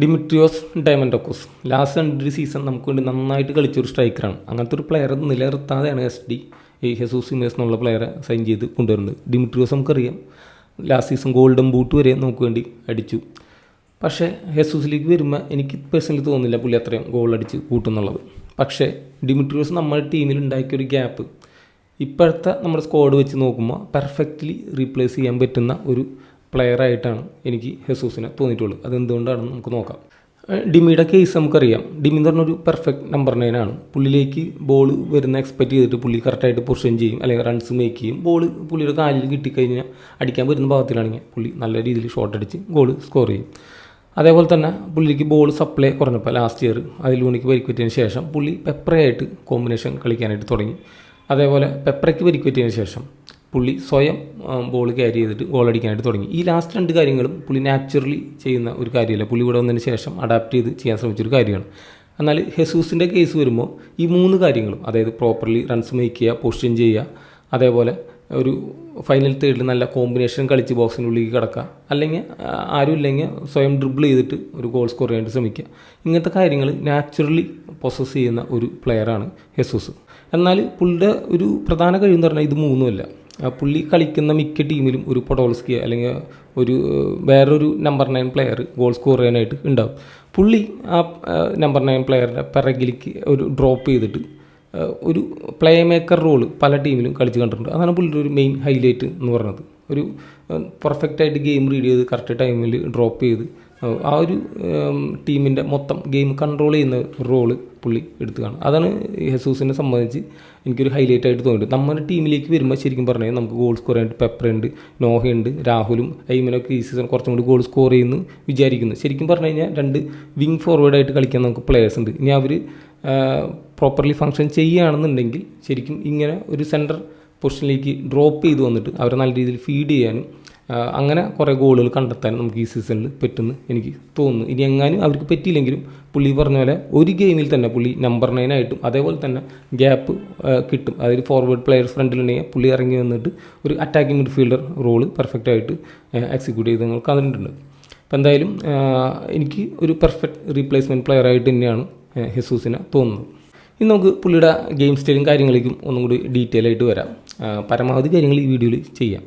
Dimitrios ഡയമൻഡോക്കോസ് last 2 season നമുക്ക് വേണ്ടി നന്നായിട്ട് കളിച്ചൊരു സ്ട്രൈക്കറാണ്. അങ്ങനത്തെ ഒരു പ്ലെയർ നിലനിർത്താതെയാണ് എസ്.ഡി ഈ ഹെസൂസ് ഹിമേസ് എന്നുള്ള പ്ലെയറെ സൈൻ ചെയ്ത് കൊണ്ടുവരുന്നത്. ഡിമിട്രിയോസ് നമുക്കറിയാം ലാസ്റ്റ് സീസൺ ഗോൾഡൻ ബൂട്ട് വരെ നമുക്ക് വേണ്ടി അടിച്ചു. പക്ഷേ ഹെസൂസിലേക്ക് വരുമ്പോൾ എനിക്ക് പേഴ്സണലി തോന്നുന്നില്ല പുള്ളി അത്രയും ഗോൾ അടിച്ച് കൂട്ടുന്നുള്ളത്. പക്ഷേ ഡിമിട്രിയോസ് നമ്മുടെ ടീമിൽ ഉണ്ടാക്കിയൊരു ഗ്യാപ്പ് ഇപ്പോഴത്തെ നമ്മുടെ സ്ക്വാഡ് വെച്ച് നോക്കുമ്പോൾ പെർഫെക്റ്റ്ലി റീപ്ലേസ് ചെയ്യാൻ പറ്റുന്ന ഒരു പ്ലെയറായിട്ടാണ് എനിക്ക് ഹെസൂസിനെ തോന്നിയിട്ടുള്ളത്. അതെന്തുകൊണ്ടാണെന്ന് നമുക്ക് നോക്കാം. ഡിമിയുടെ കേസ് നമുക്കറിയാം. ഡിമി എന്ന് പറഞ്ഞൊരു പെർഫെക്റ്റ് നമ്പർ 9 ആണ്. പുള്ളിയിലേക്ക് ബോൾ വരുന്ന എക്സ്പെക്റ്റ് ചെയ്തിട്ട് പുള്ളി കറക്റ്റായിട്ട് പൊസിഷൻ ചെയ്യും, അല്ലെങ്കിൽ റൺസ് മേക്ക് ചെയ്യും. ബോൾ പുള്ളിയുടെ കാലിൽ കിട്ടിക്കഴിഞ്ഞാൽ അടിക്കാൻ വരുന്ന ഭാഗത്തിലാണെങ്കിൽ പുള്ളി നല്ല രീതിയിൽ ഷോട്ട് അടിച്ച് ഗോൾ സ്കോർ ചെയ്യും. അതേപോലെ തന്നെ പുള്ളിക്ക് ബോൾ സപ്ലൈ കുറഞ്ഞപ്പോൾ ലാസ്റ്റ് ഇയർ അതിലൂണിക്ക് പരിക്കുപറ്റിയതിന് ശേഷം പുള്ളി പെപ്രയായിട്ട് കോമ്പിനേഷൻ കളിക്കാനായിട്ട് തുടങ്ങി. അതേപോലെ പെപ്രയ്ക്ക് പരിക്കുപറ്റിയതിന് ശേഷം പുള്ളി സ്വയം ബോൾ ക്യാരി ചെയ്തിട്ട് ഗോൾ അടിക്കാനായിട്ട് തുടങ്ങി. ഈ ലാസ്റ്റ് 2 കാര്യങ്ങളും പുള്ളി നാച്ചുറലി ചെയ്യുന്ന ഒരു കാര്യമല്ല, പുള്ളി ഇവിടെ വന്നതിന് ശേഷം അഡാപ്റ്റ് ചെയ്ത് ചെയ്യാൻ ശ്രമിച്ചൊരു കാര്യമാണ്. എന്നാൽ ഹെസൂസിൻ്റെ കേസ് വരുമ്പോൾ ഈ 3 കാര്യങ്ങളും, അതായത് പ്രോപ്പർലി റൺസ് മേക്ക് ചെയ്യുക, പൊസിഷൻ ചെയ്യുക, അതേപോലെ ഒരു ഫൈനൽ തേർഡിൽ നല്ല കോമ്പിനേഷൻ കളിച്ച് ബോക്സിനുള്ളിലേക്ക് കിടക്കുക, അല്ലെങ്കിൽ ആരും ഇല്ലെങ്കിൽ സ്വയം ഡ്രിബിൾ ചെയ്തിട്ട് ഒരു ഗോൾ സ്കോർ ചെയ്യാനായിട്ട് ശ്രമിക്കുക. ഇങ്ങനത്തെ കാര്യങ്ങൾ നാച്ചുറലി പൊസസ് ചെയ്യുന്ന ഒരു പ്ലെയറാണ് ഹെസൂസ്. എന്നാൽ പുള്ളിയുടെ ഒരു പ്രധാന കഴിവെന്ന് പറഞ്ഞാൽ ഇത് 3അല്ല. പുള്ളി കളിക്കുന്ന മിക്ക ടീമിലും ഒരു പൊഡോൾസ്കി അല്ലെങ്കിൽ ഒരു വേറൊരു നമ്പർ 9 പ്ലെയർ ഗോൾ സ്കോർ ചെയ്യാനായിട്ട് ഉണ്ടാവും. പുള്ളി ആ നമ്പർ 9 പ്ലെയറുടെ പിറകിലേക്ക് ഒരു ഡ്രോപ്പ് ചെയ്തിട്ട് ഒരു പ്ലേ മേക്കർ റോള് പല ടീമിലും കളിച്ച് കണ്ടിട്ടുണ്ട്. അതാണ് പുള്ളിയുടെ ഒരു മെയിൻ ഹൈലൈറ്റ് എന്ന് പറയുന്നത്. ഒരു പെർഫെക്റ്റായിട്ട് ഗെയിം റീഡ് ചെയ്ത് കറക്റ്റ് ടൈമിൽ ഡ്രോപ്പ് ചെയ്ത് ആ ഒരു ടീമിൻ്റെ മൊത്തം ഗെയിം കൺട്രോൾ ചെയ്യുന്ന റോള് പുള്ളി എടുത്ത് കാണും. അതാണ് ഹെസൂസിനെ സംബന്ധിച്ച് എനിക്കൊരു ഹൈലൈറ്റ് ആയിട്ട് തോന്നിയിട്ട്. നമ്മുടെ ടീമിലേക്ക് വരുമ്പോൾ ശരിക്കും പറഞ്ഞാൽ നമുക്ക് ഗോൾ സ്കോർ ചെയ്യാനായിട്ട് പെപ്പറുണ്ട്, നോഹയുണ്ട്, രാഹുലും ഐമനൊക്കെ ഈ സീസൺ കുറച്ചും കൂടി ഗോൾ സ്കോർ ചെയ്യുന്നു വിചാരിക്കുന്നു. ശരിക്കും പറഞ്ഞു കഴിഞ്ഞാൽ 2 വിങ് ഫോർവേഡായിട്ട് കളിക്കാൻ നമുക്ക് പ്ലെയേഴ്സ് ഉണ്ട്. ഇനി അവർ പ്രോപ്പർലി ഫങ്ഷൻ ചെയ്യുകയാണെന്നുണ്ടെങ്കിൽ ശരിക്കും ഇങ്ങനെ ഒരു സെൻറ്റർ പൊസിഷനിലേക്ക് ഡ്രോപ്പ് ചെയ്ത് വന്നിട്ട് അവരെ നല്ല രീതിയിൽ ഫീഡ് ചെയ്യാനും അങ്ങനെ കുറേ ഗോളുകൾ കണ്ടെത്താനും നമുക്ക് ഈ സീസണിൽ പറ്റുമെന്ന് എനിക്ക് തോന്നുന്നു. ഇനി എങ്ങാനും അവർക്ക് പറ്റിയില്ലെങ്കിലും പുള്ളി പറഞ്ഞ പോലെ ഒരു ഗെയിമിൽ തന്നെ പുള്ളി നമ്പർ 9 ആയിട്ടും അതേപോലെ തന്നെ ഗ്യാപ്പ് കിട്ടും. അതായത് ഫോർവേഡ് പ്ലെയേഴ്സ് ഫ്രണ്ടിലുണ്ടെങ്കിൽ പുള്ളി ഇറങ്ങി വന്നിട്ട് ഒരു അറ്റാക്കിംഗ് മിഡ്ഫീൽഡർ റോള് പെർഫെക്റ്റായിട്ട് എക്സിക്യൂട്ട് ചെയ്ത് നിങ്ങൾ കണ്ടിട്ടുണ്ട്. അപ്പോൾ എന്തായാലും എനിക്ക് ഒരു പെർഫെക്റ്റ് റീപ്ലേസ്മെൻറ്റ് പ്ലെയറായിട്ട് തന്നെയാണ് ഹെസൂസിനെ തോന്നുന്നത്. ഇനി നമുക്ക് പുള്ളിയുടെ ഗെയിം സ്റ്റൈലും കാര്യങ്ങളിലേക്കും ഒന്നും കൂടി ഡീറ്റെയിൽ ആയിട്ട് വരാം. പരമാവധി കാര്യങ്ങൾ ഈ വീഡിയോയിൽ ചെയ്യാം.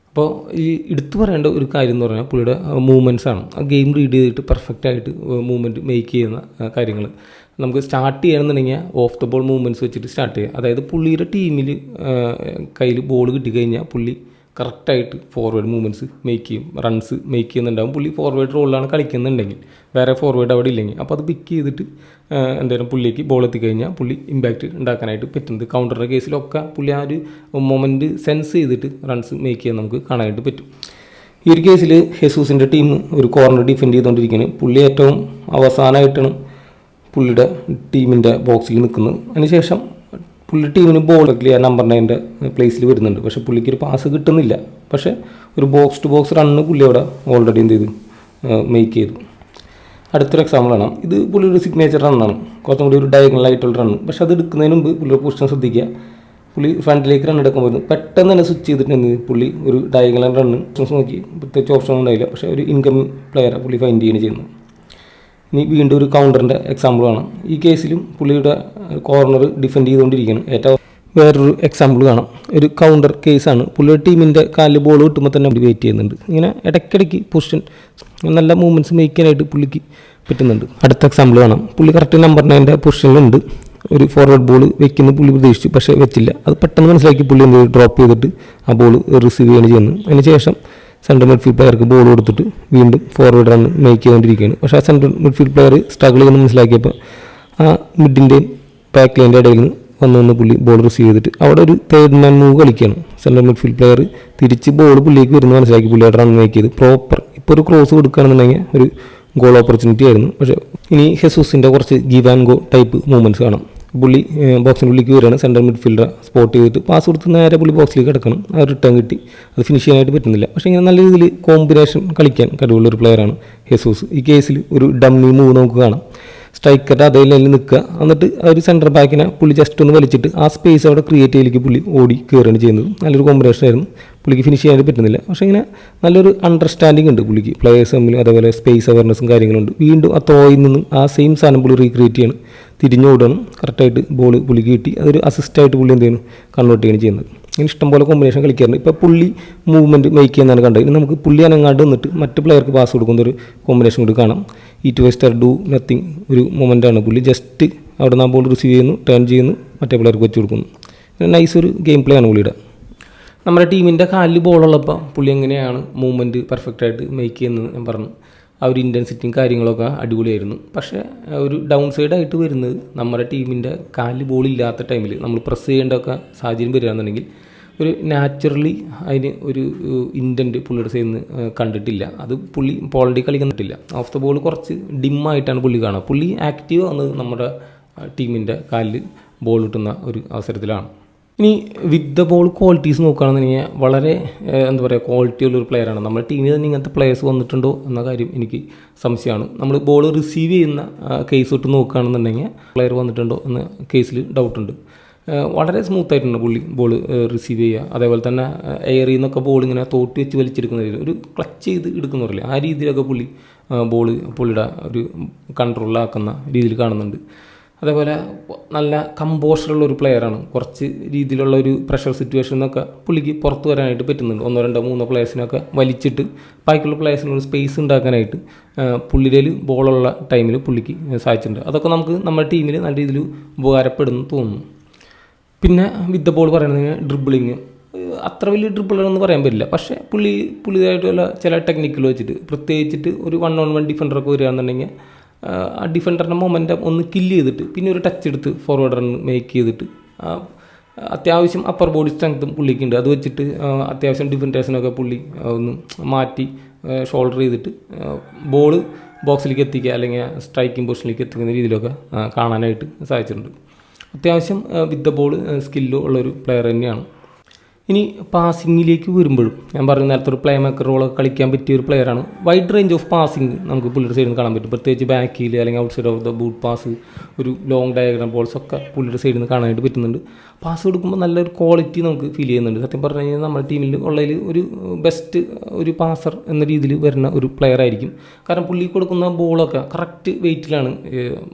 അപ്പോൾ ഈ എടുത്തു പറയേണ്ട ഒരു കാര്യം എന്ന് പറഞ്ഞാൽ പുള്ളിയുടെ മൂവ്മെൻറ്റ്സാണ്. ആ ഗെയിം റീഡ് ചെയ്തിട്ട് പെർഫെക്റ്റായിട്ട് മൂവ്മെൻറ്റ് മേക്ക് ചെയ്യുന്ന കാര്യങ്ങൾ. നമുക്ക് സ്റ്റാർട്ട് ചെയ്യണമെന്നുണ്ടെങ്കിൽ ഓഫ് ദ ബോൾ മൂവ്മെൻറ്റ്സ് വെച്ചിട്ട് സ്റ്റാർട്ട് ചെയ്യുക. അതായത് പുള്ളിയുടെ ടീമിൽ കയ്യിൽ ബോൾ കിട്ടിക്കഴിഞ്ഞാൽ പുള്ളി കറക്റ്റായിട്ട് ഫോർവേഡ് മൂവ്മെൻറ്റ്സ് മേക്ക് ചെയ്യും, റൺസ് മേക്ക് ചെയ്യുന്നുണ്ടാകും. പുള്ളി ഫോർവേഡ് റോളിലാണ് കളിക്കുന്നുണ്ടെങ്കിൽ, വേറെ ഫോർവേഡ് അവിടെ ഇല്ലെങ്കിൽ അപ്പോൾ അത് പിക്ക് ചെയ്തിട്ട് എന്തായാലും പുള്ളിക്ക് ബോൾ എത്തിക്കഴിഞ്ഞാൽ പുള്ളി ഇമ്പാക്റ്റ് ഉണ്ടാക്കാനായിട്ട് പറ്റുന്നത്. കൗണ്ടറിൻ്റെ കേസിലൊക്കെ പുള്ളി ആ ഒരു മൊമെൻറ്റ് സെൻസ് ചെയ്തിട്ട് റൺസ് മേക്ക് ചെയ്യാൻ നമുക്ക് കാണാനായിട്ട് പറ്റും. ഈ ഒരു കേസിൽ ഹെസൂസിൻ്റെ ടീം ഒരു കോർണർ ഡിഫെൻഡ് ചെയ്തുകൊണ്ടിരിക്കുകയാണ്. പുള്ളി ഏറ്റവും അവസാനമായിട്ടാണ് പുള്ളിയുടെ ടീമിൻ്റെ ബോക്സിൽ നിൽക്കുന്നത്. അതിനുശേഷം പുള്ളി ടീമിന് ബോൾ നമ്പർ 9 പ്ലേസിൽ വരുന്നുണ്ട്. പക്ഷേ പുള്ളിക്ക് ഒരു പാസ് കിട്ടുന്നില്ല. പക്ഷേ ഒരു ബോക്സ് ടു ബോക്സ് റണ്ണ് പുള്ളി അവിടെ ഓൾറെഡി എന്ത് ചെയ്തു, മേക്ക് ചെയ്തു. അടുത്തൊരു എക്സാമ്പിളാണ് ഇത്. പുള്ളിയൊരു സിഗ്നേച്ചർ റണ്ണാണ്, കുറച്ചും കൂടി ഒരു ഡയഗണലായിട്ടുള്ള റണ്ണ്. പക്ഷേ അത് എടുക്കുന്നതിന് മുമ്പ് പുള്ളിയുടെ പൊസിഷൻ ശ്രദ്ധിക്കുക. പുള്ളി ഫ്രണ്ടിലേക്ക് റൺ എടുക്കാൻ വരുന്നു, പെട്ടെന്ന് തന്നെ സ്വിച്ച് ചെയ്തിട്ട് പുള്ളി ഒരു ഡയഗണൽ റണ്ണ് നോക്കി, പ്രത്യേകിച്ച് ഓപ്ഷൻ ഉണ്ടായില്ല. പക്ഷേ ഒരു ഇൻകമിങ് പ്ലെയറെ പുള്ളി ഫൈൻഡ് ചെയ്യുകയാണ് ചെയ്യുന്നത്. ഇനി വീണ്ടും ഒരു കൗണ്ടറിൻ്റെ എക്സാമ്പിളാണ്. ഈ കേസിലും പുള്ളിയുടെ കോർണർ ഡിഫെൻഡ് ചെയ്തുകൊണ്ടിരിക്കുകയാണ്. ഏറ്റവും വേറൊരു എക്സാമ്പിൾ കാണാം. ഒരു കൗണ്ടർ കേസാണ്. പുള്ളിയുടെ ടീമിൻ്റെ കാലിൽ ബോൾ കിട്ടുമ്പോൾ തന്നെ വെയിറ്റ് ചെയ്യുന്നുണ്ട്. ഇങ്ങനെ ഇടയ്ക്കിടയ്ക്ക് പൊസിഷൻ നല്ല മൂവ്മെൻറ്റ്സ് മേക്ക് ചെയ്യാനായിട്ട് പുള്ളിക്ക് പറ്റുന്നുണ്ട്. അടുത്ത എക്സാമ്പിൾ കാണാം. പുള്ളി കറക്റ്റ് നമ്പർ 9 പൊസിഷനിലുണ്ട്. ഒരു ഫോർവേഡ് ബോൾ വെക്കുന്ന പുള്ളി പ്രതീക്ഷിച്ചു, പക്ഷേ വെച്ചില്ല. അത് പെട്ടെന്ന് മനസ്സിലാക്കി പുള്ളി എന്ത് ഡ്രോപ്പ് ചെയ്തിട്ട് ആ ബോൾ റിസീവ് ചെയ്യുകയാണ് ചെയ്യുന്നത്. അതിനുശേഷം സെൻട്രൽ മിഡ്ഫീൽഡ് പ്ലെയർക്ക് ബോൾ കൊടുത്തിട്ട് വീണ്ടും ഫോർവേഡ് റൺ മേക്ക് ചെയ്തുകൊണ്ടിരിക്കുകയാണ്. പക്ഷേ ആ സെൻട്രൽ മിഡ്ഫീൽഡ് പ്ലെയർ സ്ട്രഗിൾ ചെയ്യുന്നത് മനസ്സിലാക്കിയപ്പോൾ ആ മിഡിൻ്റെയും ബാക്ക് ലൈൻ്റെ ഇടയിൽ നിന്ന് വന്ന് പുള്ളി ബോൾ റിസീവ് ചെയ്തിട്ട് അവിടെ ഒരു തേർഡ് മാൻ മൂവ് കളിക്കുകയാണ്. സെൻട്രൽ മിഡ്ഫീൽഡ് പ്ലെയർ തിരിച്ച് ബോൾ പുള്ളിക്ക് വരുന്നത് മനസ്സിലാക്കി പുള്ളി അവിടെ റൺ മേക്ക് ചെയ്ത് പ്രോപ്പർ ഇപ്പോൾ ഒരു ക്രോസ് കൊടുക്കുകയാണെന്നുണ്ടെങ്കിൽ ഒരു ഗോൾ ഓപ്പർച്യൂണിറ്റി ആയിരുന്നു. പക്ഷേ ഇനി ഹെസൂസിൻ്റെ കുറച്ച് give and go type movements കാണാം. പുള്ളി ബോക്സിനുള്ളിലേക്ക് വരികയാണ്, സെൻട്രൽ മിഡ്ഫീൽഡർ സ്പോട്ട് ചെയ്തിട്ട് പാസ് കൊടുത്ത് നേരെ പുള്ളി ബോക്സിലേക്ക് കിടക്കണം. അത് റിട്ടേൺ കിട്ടി, അത് ഫിനിഷ് ചെയ്യാനായിട്ട് പറ്റുന്നില്ല. പക്ഷേ ഇങ്ങനെ നല്ല രീതിയിൽ കോമ്പിനേഷൻ കളിക്കാൻ കഴിവുള്ളൊരു പ്ലെയറാണ് ഹെസൂസ്. ഈ കേസിൽ ഒരു ഡമ്മി മൂവ് നമുക്ക് കാണാം. സ്ട്രൈക്കറുടെ അതേ ലൈനിൽ നിൽക്കുക. എന്നിട്ട് ആ ഒരു സെൻറ്റർ ബാക്കിനെ പുള്ളി ജസ്റ്റ് ഒന്ന് വലിച്ചിട്ട് ആ സ്പേസ് അവിടെ ക്രിയേറ്റ് ചെയ്യലേക്ക് പുള്ളി ഓടി കയറുകയാണ് ചെയ്യുന്നത്. നല്ലൊരു കോമ്പിനേഷൻ ആയിരുന്നു. പുള്ളിക്ക് ഫിനിഷ് ചെയ്യാൻ പറ്റുന്നില്ല. പക്ഷേ ഇങ്ങനെ നല്ലൊരു അണ്ടർസ്റ്റാൻഡിങ് ഉണ്ട് പുള്ളിക്ക്, പ്ലേയേഴ്സ് തമ്മിൽ. അതേപോലെ സ്പേസ് അവയർനെസ്സും കാര്യങ്ങളുണ്ട്. വീണ്ടും ആ ത്രോയിൽ നിന്നും ആ സെയിം സാധനം പുള്ളി റീക്രിയേറ്റ് ചെയ്യണം, തിരിഞ്ഞോടണം, കറക്റ്റായിട്ട് ബോൾ പുള്ളിക്ക് കിട്ടി. അതൊരു അസിസ്റ്റായിട്ട് പുള്ളി എന്ത് ചെയ്യുന്നു, കൺവേർട്ട് ചെയ്യുകയാണ് ചെയ്യുന്നത്. ഇങ്ങനെ ഇഷ്ടംപോലെ കോമ്പിനേഷൻ കളിക്കാറുണ്ട്. ഇപ്പോൾ പുള്ളി മൂവ്മെൻറ്റ് മേക്ക് ചെയ്യുന്നതാണ് കണ്ടത്. ഇനി നമുക്ക് പുള്ളി അനങ്ങാണ്ട് വന്നിട്ട് മറ്റ് പ്ലെയർക്ക് പാസ് കൊടുക്കുന്ന ഒരു കോമ്പിനേഷൻ കൂടി കാണാം. ഈറ്റ് വേസ്റ്റർ ഡു നത്തിങ് ഒരു മൊമെൻ്റാണ്. പുള്ളി ജസ്റ്റ് അവിടെ നിന്ന് ആ ബോൾ റിസീവ് ചെയ്യുന്നു, ടേൺ ചെയ്യുന്നു, മറ്റേ പ്ലെയർക്ക് വെച്ച് കൊടുക്കുന്നു. നൈസ് ഒരു ഗെയിം പ്ലേ ആണ് പുള്ളിയുടെ. നമ്മുടെ ടീമിൻ്റെ കാലിൽ ബോളുള്ളപ്പോൾ പുള്ളി എങ്ങനെയാണ് മൂവ്മെൻറ്റ് പെർഫെക്റ്റായിട്ട് മേക്ക് ചെയ്യുന്നത് ഞാൻ പറഞ്ഞു. ആ ഒരു ഇൻറ്റൻസിറ്റിയും കാര്യങ്ങളൊക്കെ അടിപൊളിയായിരുന്നു. പക്ഷേ ഒരു ഡൗൺ സൈഡായിട്ട് വരുന്നത് നമ്മുടെ ടീമിൻ്റെ കാലിൽ ബോളില്ലാത്ത ടൈമിൽ നമ്മൾ പ്രസ് ചെയ്യേണ്ടതൊക്കെ സാഹചര്യം വരികയാണെന്നുണ്ടെങ്കിൽ ഒരു നാച്ചുറലി അതിന് ഒരു ഇൻറ്റൻറ്റ് പുള്ളിയുടെ സൈഡിൽ നിന്ന് കണ്ടിട്ടില്ല. അത് പുള്ളി പോളണ്ടി കളിക്കുന്നിട്ടില്ല. ഓഫ് ദ ബോൾ കുറച്ച് ഡിമ്മായിട്ടാണ് പുള്ളി കാണുക. പുള്ളി ആക്റ്റീവ് വന്നത് നമ്മുടെ ടീമിൻ്റെ കാലിൽ ബോൾ കിട്ടുന്ന ഒരു അവസരത്തിലാണ്. ഇനി വിത്ത് ദ ബോൾ ക്വാളിറ്റീസ് നോക്കുകയാണെന്നുണ്ടെങ്കിൽ വളരെ എന്താ പറയുക, ക്വാളിറ്റി ഉള്ളൊരു പ്ലെയറാണ്. നമ്മുടെ ടീമിൽ തന്നെ ഇങ്ങനത്തെ പ്ലെയേഴ്സ് വന്നിട്ടുണ്ടോ എന്ന കാര്യം എനിക്ക് സംശയമാണ്. നമ്മൾ ബോൾ റിസീവ് ചെയ്യുന്ന കേസ് തൊട്ട് നോക്കുകയാണെന്നുണ്ടെങ്കിൽ പ്ലെയർ വന്നിട്ടുണ്ടോ എന്ന കേസിൽ ഡൗട്ടുണ്ട്. വളരെ സ്മൂത്തായിട്ടുണ്ട് പുള്ളി ബോൾ റിസീവ് ചെയ്യുക. അതേപോലെ തന്നെ എയറിൽ നിന്നൊക്കെ ബോൾ ഇങ്ങനെ തോട്ടി വെച്ച് വലിച്ചെടുക്കുന്ന രീതിയിൽ ഒരു ക്ലച്ച് ചെയ്ത് എടുക്കുന്നവരില്ല, ആ രീതിയിലൊക്കെ പുള്ളിയുടെ ഒരു കൺട്രോളിലാക്കുന്ന രീതിയിൽ കാണുന്നുണ്ട്. അതേപോലെ നല്ല കമ്പോഷറുള്ള ഒരു പ്ലെയറാണ്. കുറച്ച് രീതിയിലുള്ള ഒരു പ്രഷർ സിറ്റുവേഷൻ എന്നൊക്കെ പുള്ളിക്ക് പുറത്ത് വരാനായിട്ട് പറ്റുന്നുണ്ട്. 1, 2, 3 പ്ലെയേഴ്സിനൊക്കെ വലിച്ചിട്ട് ബാക്കിയുള്ള പ്ലെയേഴ്സിനൊരു സ്പേസ് ഉണ്ടാക്കാനായിട്ട് പുള്ളിയിൽ ബോളുള്ള ടൈമിൽ പുള്ളിക്ക് സാധിച്ചിട്ടുണ്ട്. അതൊക്കെ നമുക്ക് നമ്മുടെ ടീമിൽ നല്ല രീതിയിൽ ഉപകാരപ്പെടുന്നു തോന്നുന്നു. പിന്നെ വിത്ത് ബോൾ പറയുന്നത് ഡ്രിബിളിങ് അത്ര വലിയ ഡ്രിബിളാണെന്ന് പറയാൻ പറ്റില്ല. പക്ഷേ പുള്ളിയായിട്ടുള്ള ചില ടെക്നിക്കുകൾ വെച്ചിട്ട്, പ്രത്യേകിച്ചിട്ട് ഒരു 1-on-1 ഡിഫൻഡറൊക്കെ വരികയാണെന്നുണ്ടെങ്കിൽ ആ ഡിഫൻഡറിൻ്റെ മൊമെൻറ്റം ഒന്ന് കില്ല് ചെയ്തിട്ട് പിന്നെ ഒരു ടച്ച് എടുത്ത് ഫോർവേഡ് റൺ മേക്ക് ചെയ്തിട്ട് അത്യാവശ്യം അപ്പർ ബോഡി സ്ട്രെങ്ത്തും പുള്ളിക്കുണ്ട്. അത് വെച്ചിട്ട് അത്യാവശ്യം ഡിഫൻഡേഴ്സിനൊക്കെ പുള്ളി ഒന്ന് മാറ്റി ഷോൾഡർ ചെയ്തിട്ട് ബോൾ ബോക്സിലേക്ക് എത്തിക്കുക, അല്ലെങ്കിൽ സ്ട്രൈക്കിംഗ് പൊസിഷനിലേക്ക് എത്തിക്കുന്ന രീതിയിലൊക്കെ കാണാനായിട്ട് സാധിച്ചിട്ടുണ്ട്. അത്യാവശ്യം വിത്ത് ദ ബോൾ സ്കില്ല് ഉള്ളൊരു പ്ലെയർ തന്നെയാണ്. ഇനി പാസിങ്ങിലേക്ക് വരുമ്പോഴും ഞാൻ പറഞ്ഞ നേരത്തെ ഒരു പ്ലേ മേക്കർ റോളൊക്കെ കളിക്കാൻ പറ്റിയ ഒരു പ്ലെയറാണ്. വൈഡ് റേഞ്ച് ഓഫ് പാസിങ് നമുക്ക് പുള്ളിയുടെ സൈഡിൽ നിന്ന് കാണാൻ പറ്റും. പ്രത്യേകിച്ച് ബാക്കിൽ അല്ലെങ്കിൽ out side of the boot pass, ഒരു ലോങ് ഡയഗ്രാം ബോൾസൊക്കെ പുള്ളിയുടെ സൈഡിൽ നിന്ന് കാണാനായിട്ട് പറ്റുന്നുണ്ട്. പാസ് കൊടുക്കുമ്പോൾ നല്ലൊരു ക്വാളിറ്റി നമുക്ക് ഫീൽ ചെയ്യുന്നുണ്ട്. സത്യം പറഞ്ഞു കഴിഞ്ഞാൽ നമ്മുടെ ടീമിൽ ഉള്ളതിൽ ഒരു ബെസ്റ്റ് ഒരു പാസർ എന്ന രീതിയിൽ വരുന്ന ഒരു പ്ലെയർ ആയിരിക്കും. കാരണം പുള്ളി കൊടുക്കുന്ന ബോളൊക്കെ കറക്റ്റ് വെയിറ്റിലാണ്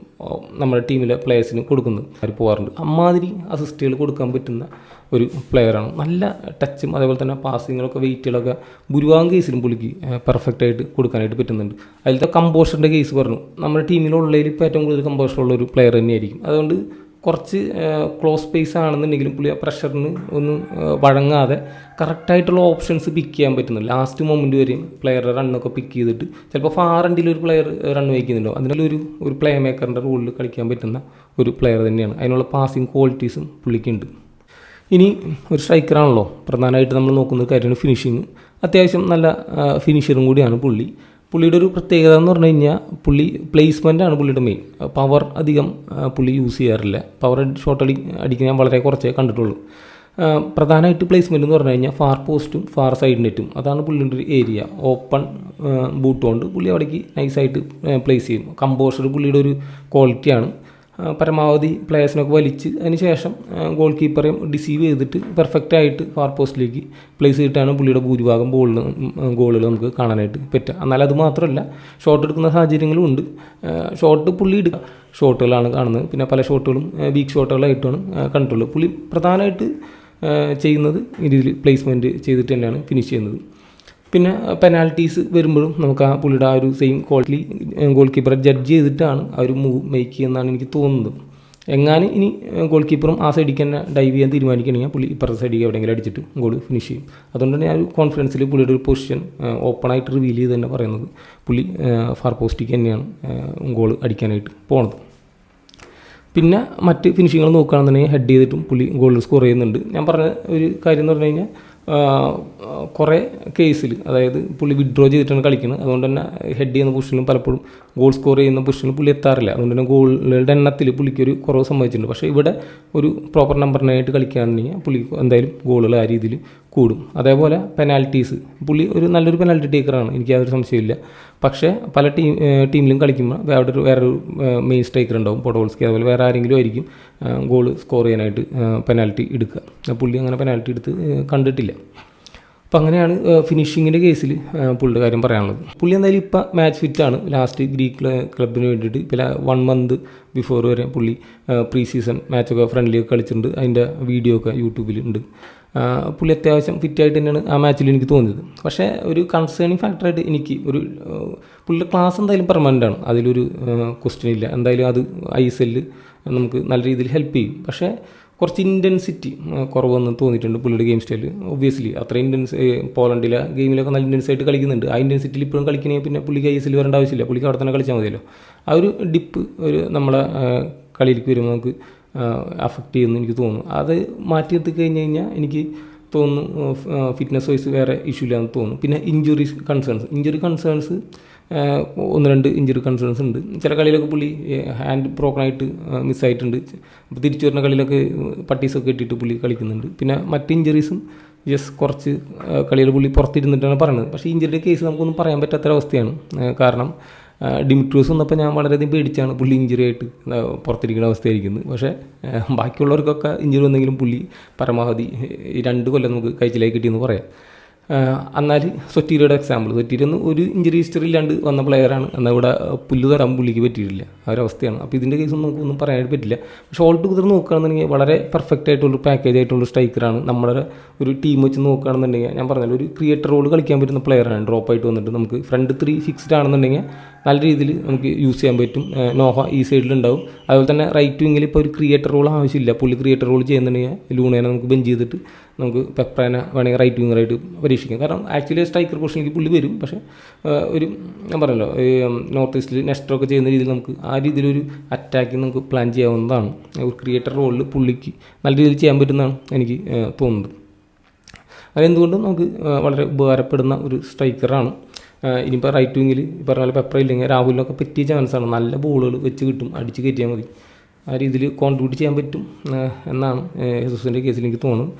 നമ്മുടെ ടീമിലെ പ്ലെയേഴ്സിന് കൊടുക്കുന്നത്. അവർ പോകാറുണ്ട്. അമ്മാതിരി അസിസ്റ്റുകൾ കൊടുക്കാൻ പറ്റുന്ന ഒരു പ്ലെയറാണ്. നല്ല ടച്ചും അതേപോലെ തന്നെ പാസിങ്ങുകളൊക്കെ വെയിറ്റുകളൊക്കെ ഭൂരിഭാഗം കേസിലും പുള്ളിക്ക് പെർഫെക്റ്റായിട്ട് കൊടുക്കാനായിട്ട് പറ്റുന്നുണ്ട്. അതിലത്തെ കമ്പോഷറിൻ്റെ കേസ് പറഞ്ഞു, നമ്മുടെ ടീമിലുള്ളതിൽ ഇപ്പോൾ ഏറ്റവും കൂടുതൽ കമ്പോഷറുള്ള ഒരു പ്ലെയർ തന്നെയായിരിക്കും. അതുകൊണ്ട് കുറച്ച് ക്ലോസ് സ്പേസ് ആണെന്നുണ്ടെങ്കിലും പുള്ളി ആ പ്രഷറിന് ഒന്നും വഴങ്ങാതെ കറക്റ്റായിട്ടുള്ള ഓപ്ഷൻസ് പിക്ക് ചെയ്യാൻ പറ്റുന്നില്ല. ലാസ്റ്റ് മൊമെൻറ്റ് വരെയും പ്ലെയറുടെ റണ്ണൊക്കെ പിക്ക് ചെയ്തിട്ട് ചിലപ്പോൾ ഫാർ എൻഡിൽ ഒരു പ്ലെയർ റൺ വയ്ക്കുന്നുണ്ടോ, അതിനൊരു പ്ലേ മേക്കറിൻ്റെ റോളിൽ കളിക്കാൻ പറ്റുന്ന ഒരു പ്ലെയർ തന്നെയാണ്. അതിനുള്ള പാസിങ് ക്വാളിറ്റീസും പുള്ളിക്കുണ്ട്. ഇനി ഒരു സ്ട്രൈക്കറാണല്ലോ പ്രധാനമായിട്ട് നമ്മൾ നോക്കുന്ന കാര്യമാണ് ഫിനിഷിങ്. അത്യാവശ്യം നല്ല ഫിനിഷറും കൂടിയാണ് പുള്ളി. പുള്ളിയുടെ ഒരു പ്രത്യേകത എന്ന് പറഞ്ഞു കഴിഞ്ഞാൽ പുള്ളി പ്ലേസ്മെൻറ്റാണ് പുള്ളിയുടെ മെയിൻ. പവർ അധികം പുള്ളി യൂസ് ചെയ്യാറില്ല. പവർ ഷോട്ട് അടിക്കാൻ ഞാൻ വളരെ കുറച്ചേ കണ്ടിട്ടുള്ളൂ. പ്രധാനമായിട്ട് പ്ലേസ്മെൻറ്റ് എന്ന് പറഞ്ഞു കഴിഞ്ഞാൽ ഫാർ പോസ്റ്റും ഫാർ സൈഡ് നെറ്റും, അതാണ് പുള്ളിയുടെ ഒരു ഏരിയ. ഓപ്പൺ ബൂട്ട് കൊണ്ട് പുള്ളി അവിടേക്ക് നൈസായിട്ട് പ്ലേസ് ചെയ്യും. കമ്പോഷർ പുള്ളിയുടെ ഒരു ക്വാളിറ്റിയാണ്. പരമാവധി പ്ലേയേഴ്സിനൊക്കെ വലിച്ച് അതിന് ശേഷം ഗോൾ കീപ്പറെയും ഡിസീവ് ചെയ്തിട്ട് പെർഫെക്റ്റായിട്ട് ഫാർ പോസ്റ്റിലേക്ക് പ്ലേസ് ചെയ്തിട്ടാണ് പുള്ളിയുടെ ഭൂരിഭാഗം ഗോളുകൾ നമുക്ക് കാണാനായിട്ട് പറ്റുക. എന്നാൽ അത് മാത്രമല്ല, ഷോട്ട് എടുക്കുന്ന സാഹചര്യങ്ങളും ഉണ്ട്. ഷോട്ട് പുള്ളി എടുക്കുക ഷോട്ടുകളാണ് കാണുന്നത്. പിന്നെ പല ഷോട്ടുകളും വീക്ക് ഷോട്ടുകളായിട്ടാണ് കണ്ടിട്ടുള്ളത്. പുള്ളി പ്രധാനമായിട്ട് ചെയ്യുന്നത് ഈ രീതിയിൽ പ്ലേസ്മെൻറ്റ് ചെയ്തിട്ട് തന്നെയാണ് ഫിനിഷ് ചെയ്യുന്നത്. പിന്നെ പെനാൽറ്റീസ് വരുമ്പോഴും നമുക്ക് ആ പുള്ളിയുടെ ആ ഒരു സെയിം ക്വാളിറ്റി ഗോൾ കീപ്പറെ ജഡ്ജ് ചെയ്തിട്ടാണ് ആ ഒരു മൂവ് മേക്ക് ചെയ്യുന്നതാണ് എനിക്ക് തോന്നുന്നത്. എങ്ങാനും ഇനി ഗോൾ കീപ്പറും ആ സൈഡിലേക്ക് തന്നെ ഡൈവ് ചെയ്യാൻ തീരുമാനിക്കുകയാണെങ്കിൽ പുള്ളി ഇപ്പുറത്തെ സൈഡിലേക്ക് എവിടെയെങ്കിലും അടിച്ചിട്ട് ഗോൾ ഫിനിഷ് ചെയ്യും. അതുകൊണ്ട് തന്നെ ആ ഒരു കോൺഫിഡൻസിൽ പുള്ളിയുടെ ഒരു പൊസിഷൻ ഓപ്പണായിട്ട് റിവീൽ ചെയ്ത് തന്നെ പറയുന്നത് പുള്ളി ഫാർ പോസ്റ്റിലേക്ക് തന്നെയാണ് ഗോൾ അടിക്കാനായിട്ട് പോണത്. പിന്നെ മറ്റ് ഫിനിഷിങ്ങുകൾ നോക്കുകയാണെന്നുണ്ടെങ്കിൽ ഹെഡ് ചെയ്തിട്ടും പുള്ളി ഗോൾ സ്കോർ ചെയ്യുന്നുണ്ട്. ഞാൻ പറഞ്ഞ ഒരു കാര്യം എന്ന് പറഞ്ഞു കഴിഞ്ഞാൽ കുറേ കേസിൽ അതായത് പുള്ളി വിഡ്രോ ചെയ്തിട്ടാണ് കളിക്കുന്നത്. അതുകൊണ്ട് തന്നെ ഹെഡ് ചെയ്യുന്ന പൊസിഷനിലും പലപ്പോഴും ഗോൾ സ്കോർ ചെയ്യുന്ന പൊസിഷനിൽ പുള്ളി എത്താറില്ല. അതുകൊണ്ട് തന്നെ ഗോളുകളുടെ എണ്ണത്തിൽ പുള്ളിക്കൊരു കുറവ് സംഭവിച്ചിട്ടുണ്ട്. പക്ഷേ ഇവിടെ ഒരു പ്രോപ്പർ നമ്പറിനായിട്ട് കളിക്കുകയാണെന്നുണ്ടെങ്കിൽ പുള്ളിക്ക് എന്തായാലും ഗോളുകൾ ആ രീതിയിൽ കൂടും. അതേപോലെ പെനാൽറ്റീസ്, പുള്ളി ഒരു നല്ലൊരു പെനാൽറ്റി ടേക്കറാണ്, എനിക്ക് യാതൊരു സംശയമില്ല. പക്ഷേ പല ടീമിലും കളിക്കുമ്പോൾ വേറൊരു മെയിൻ സ്ട്രൈക്കർ ഉണ്ടാവും, പൊഡോൾസ്കി, അതുപോലെ വേറെ ആരെങ്കിലും ആയിരിക്കും ഗോൾ സ്കോർ ചെയ്യാനായിട്ട് പെനാൽറ്റി എടുക്കുക. പുള്ളി അങ്ങനെ പെനാൽറ്റി എടുത്ത് കണ്ടിട്ടില്ല. അപ്പോൾ അങ്ങനെയാണ് ഫിനിഷിങ്ങിൻ്റെ കേസിൽ പുള്ളിയുടെ കാര്യം പറയാനുള്ളത്. പുള്ളി എന്തായാലും ഇപ്പോൾ മാച്ച് ഫിറ്റാണ്. ലാസ്റ്റ് ഗ്രീക്ക് ക്ലബിന് വേണ്ടിയിട്ട് പിന്നെ 1 month ബിഫോർ വരെ പുള്ളി പ്രീ സീസൺ മാച്ചൊക്കെ ഫ്രണ്ട്ലിയൊക്കെ കളിച്ചിട്ടുണ്ട്. അതിൻ്റെ വീഡിയോ ഒക്കെ യൂട്യൂബിലുണ്ട്. പുള്ളി അത്യാവശ്യം ഫിറ്റായിട്ട് തന്നെയാണ് ആ മാച്ചിൽ എനിക്ക് തോന്നിയത്. പക്ഷേ ഒരു കൺസേണിങ് ഫാക്ടറായിട്ട് എനിക്ക് പുള്ളിയുടെ ക്ലാസ് എന്തായാലും പെർമനൻ്റ് ആണ്, അതിലൊരു ക്വസ്റ്റ്യൻ ഇല്ല. എന്തായാലും അത് ISL നമുക്ക് നല്ല രീതിയിൽ ഹെൽപ്പ് ചെയ്യും. പക്ഷേ കുറച്ച് ഇൻറ്റൻസിറ്റി കുറവെന്ന് തോന്നിയിട്ടുണ്ട് പുള്ളിയുടെ ഗെയിം സ്റ്റൈൽ. ഒബ്വിയസ്ലി അത്ര പോളണ്ടിലെ ഗെയിമിലൊക്കെ നല്ല ഇൻറ്റൻസായിട്ട് കളിക്കുന്നുണ്ട്. ആ ഇൻറ്റൻസിറ്റിയിൽ ഇപ്പോഴും കളിക്കണമെങ്കിൽ പിന്നെ പുള്ളിക്ക് ISL വരേണ്ട ആവശ്യമില്ല, പുള്ളിക്ക് അവിടെ തന്നെ കളിച്ചാൽ മതിയല്ലോ. ആ ഒരു ഡിപ്പ് നമ്മളെ കളിയിലേക്ക് വരുമ്പോൾ നമുക്ക് അഫക്റ്റ് ചെയ്യുമെന്ന് എനിക്ക് തോന്നുന്നു. അത് മാറ്റി നിർത്തി കഴിഞ്ഞ് കഴിഞ്ഞാൽ എനിക്ക് തോന്നുന്നു ഫിറ്റ്നസ് വൈസ് വേറെ ഇഷ്യൂ ഇല്ലാന്ന് തോന്നുന്നു. പിന്നെ ഇഞ്ചുറി കൺസേൺസ് 1-2 ഇഞ്ചുറി കൺസേൺസ് ഉണ്ട്. ചില കളിയിലൊക്കെ പുള്ളി ഹാൻഡ് ബ്രോക്കണായിട്ട് മിസ്സായിട്ടുണ്ട്. അപ്പോൾ തിരിച്ചു വരുന്ന കളിയിലൊക്കെ പട്ടീസൊക്കെ ഇട്ടിട്ട് പുള്ളി കളിക്കുന്നുണ്ട്. പിന്നെ മറ്റ് ഇഞ്ചുറീസും കുറച്ച് കളിയിൽ പുള്ളി പുറത്തിരുന്നിട്ടാണ് പറയുന്നത്. പക്ഷേ ഇഞ്ചുറിയുടെ കേസ് നമുക്കൊന്നും പറയാൻ പറ്റാത്തൊരവസ്ഥയാണ്. കാരണം ഡിമിട്രിയോസ് വന്നപ്പോൾ ഞാൻ വളരെയധികം പേടിച്ചാണ് പുള്ളി ഇഞ്ചുറി ആയിട്ട് പുറത്തിരിക്കുന്ന അവസ്ഥയായിരിക്കുന്നത്. പക്ഷേ ബാക്കിയുള്ളവർക്കൊക്കെ ഇഞ്ചുറി വന്നെങ്കിലും പുള്ളി പരമാവധി 2 കൊല്ലം നമുക്ക് കഴിച്ചിലായി കിട്ടിയെന്ന് പറയാം. എന്നാൽ സൊറ്റീരിയുടെ എക്സാമ്പിൾ, സൊറ്റീരിയൊന്നും ഒരു ഇഞ്ചുറി ഹിസ്റ്ററി ഇല്ലാണ്ട് വന്ന പ്ലെയറാണ്. എന്നാൽ ഇവിടെ പുല്ല് തരാൻ പുള്ളിക്ക് പറ്റിയിട്ടില്ല, ആ ഒരു അവസ്ഥയാണ്. അപ്പോൾ ഇതിൻ്റെ കേസൊന്നും നമുക്കൊന്നും പറയാനായിട്ട് പറ്റില്ല. പക്ഷേ ഓൾ ടുഗദർ നോക്കുകയാണെന്നുണ്ടെങ്കിൽ വളരെ പെർഫെക്റ്റ് ആയിട്ടുള്ള പാക്കേജ് ആയിട്ടുള്ള സ്ട്രൈക്കറാണ്. നമ്മുടെ ഒരു ടീം വെച്ച് നോക്കുകയാണെന്നുണ്ടെങ്കിൽ ഞാൻ പറഞ്ഞല്ലോ, ഒരു ക്രിയേറ്റർ റോൾ കളിക്കാൻ പറ്റുന്ന പ്ലെയറാണ്. ഡ്രോപ്പായിട്ട് വന്നിട്ട് നമുക്ക് ഫ്രണ്ട് 3 ഫിക്സ്ഡ് ആണെന്നുണ്ടെങ്കിൽ നല്ല രീതിയിൽ നമുക്ക് യൂസ് ചെയ്യാൻ പറ്റും. നോഹ ഈ സൈഡിലുണ്ടാവും. അതുപോലെ തന്നെ റൈറ്റ് വിങ്ങിൽ ഇപ്പോൾ ഒരു ക്രിയേറ്റർ റോൾ ആവശ്യമില്ല. പുള്ളി ക്രിയേറ്റർ റോൾ ചെയ്യുന്നുണ്ടെങ്കിൽ ലൂണേനെ നമുക്ക് ബെഞ്ച് ചെയ്തിട്ട് നമുക്ക് പെപ്രേനെ വേണമെങ്കിൽ റൈറ്റ് വിങ്ങറായിട്ട് പരീക്ഷിക്കാം. കാരണം ആക്ച്വലി സ്ട്രൈക്കർ പൊസിഷനിലേക്ക് പുള്ളി വരും. പക്ഷേ ഒരു ഞാൻ പറഞ്ഞല്ലോ, നോർത്ത് ഈസ്റ്റിൽ നെസ്റ്ററൊക്കെ ചെയ്യുന്ന രീതിയിൽ നമുക്ക് ആ രീതിയിലൊരു അറ്റാക്കിങ് നമുക്ക് പ്ലാൻ ചെയ്യാവുന്നതാണ്. ഒരു ക്രിയേറ്റർ റോളിൽ പുള്ളിക്ക് നല്ല രീതിയിൽ ചെയ്യാൻ പറ്റുന്നതാണ് എനിക്ക് തോന്നുന്നത്. അതെന്തുകൊണ്ടും നമുക്ക് വളരെ ഉപകാരപ്പെടുന്ന ഒരു സ്ട്രൈക്കറാണ്. ഇനിയിപ്പോൾ റൈറ്റ് വിങ്ങിൽ പറഞ്ഞ പോലെ പെപ്പർ ഇല്ലെങ്കിൽ രാഹുലിനൊക്കെ പറ്റിയ ചാൻസാണ്. നല്ല ബോളുകൾ വെച്ച് കിട്ടും, അടിച്ച് കയറ്റിയാൽ മതി. ആ രീതിയിൽ കോൺട്രിബ്യൂട്ട് ചെയ്യാൻ പറ്റും എന്നാണ് ഹെസൂസിൻ്റെ കേസിൽ എനിക്ക് തോന്നുന്നത്.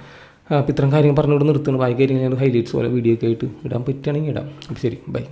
അപ്പോൾ ഇത്തരം കാര്യങ്ങൾ പറഞ്ഞുകൊണ്ട് നിർത്തുന്നു. ബാക്കി കാര്യങ്ങൾ ഞാൻ ഹൈലൈറ്റ്സ് പോലെ വീഡിയോ ഒക്കെ ആയിട്ട് ഇടാൻ പറ്റുകയാണെങ്കിൽ ഇടാം. അപ്പോൾ ശരി, ബൈ.